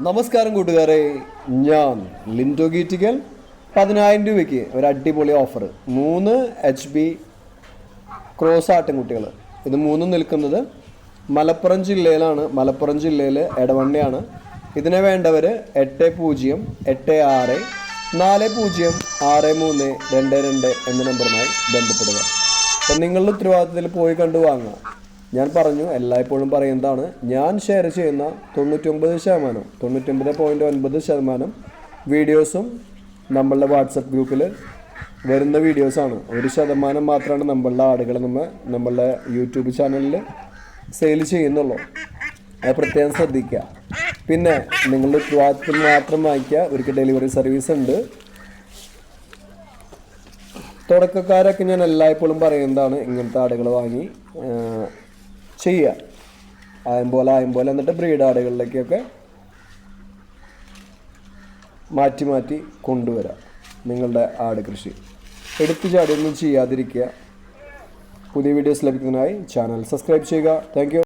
നമസ്കാരം കൂട്ടുകാരെ, ഞാൻ ലിൻഡോ ഗീറ്റിക്കൽ. 10,000 രൂപയ്ക്ക് ഒരു അടിപൊളി ഓഫർ. 3 HB cross ആട്ടിൻകുട്ടികൾ. ഇത് മൂന്നും നിൽക്കുന്നത് മലപ്പുറം ജില്ലയിലാണ്. മലപ്പുറം ജില്ലയിൽ എടവണ്ണയാണ്. ഇതിനെ വേണ്ടവർ 8086406322 എന്ന നമ്പറുമായി ബന്ധപ്പെടുക. അപ്പം നിങ്ങളുടെ ഉത്തരവാദിത്തത്തിൽ പോയി കണ്ടു വാങ്ങുക. ഞാൻ പറഞ്ഞു, എല്ലായ്പ്പോഴും പറയുന്നതാണ്, ഞാൻ ഷെയർ ചെയ്യുന്ന 99.9% വീഡിയോസും നമ്മളുടെ വാട്സപ്പ് ഗ്രൂപ്പിൽ വരുന്ന വീഡിയോസാണ്. 1% മാത്രമാണ് നമ്മളുടെ ആടുകൾ നമ്മളുടെ യൂട്യൂബ് ചാനലിൽ സെയിൽ ചെയ്യുന്നുള്ളൂ. അത് പ്രത്യേകം ശ്രദ്ധിക്കുക. പിന്നെ നിങ്ങളുടെ ഉത്തരവാദിത്തത്തിൽ മാത്രം വാങ്ങിക്കുക. ഒരിക്കൽ ഡെലിവറി സർവീസ് ഉണ്ട്. തുടക്കക്കാരൊക്കെ ഞാൻ എല്ലായ്പ്പോഴും പറയുന്നതാണ്, ഇങ്ങനത്തെ ആടുകൾ വാങ്ങി ചെയ്യുക. ആയമ്പോലെ എന്നിട്ട് ബ്രീഡ് ആടുകളിലേക്കൊക്കെ മാറ്റി കൊണ്ടുവരാം. നിങ്ങളുടെ ആട് കൃഷി എടുത്തു ചാടിയൊന്നും ചെയ്യാതിരിക്കുക. പുതിയ വീഡിയോസ് ലഭിക്കുന്നതിനായി ചാനൽ സബ്സ്ക്രൈബ് ചെയ്യുക. Thank you.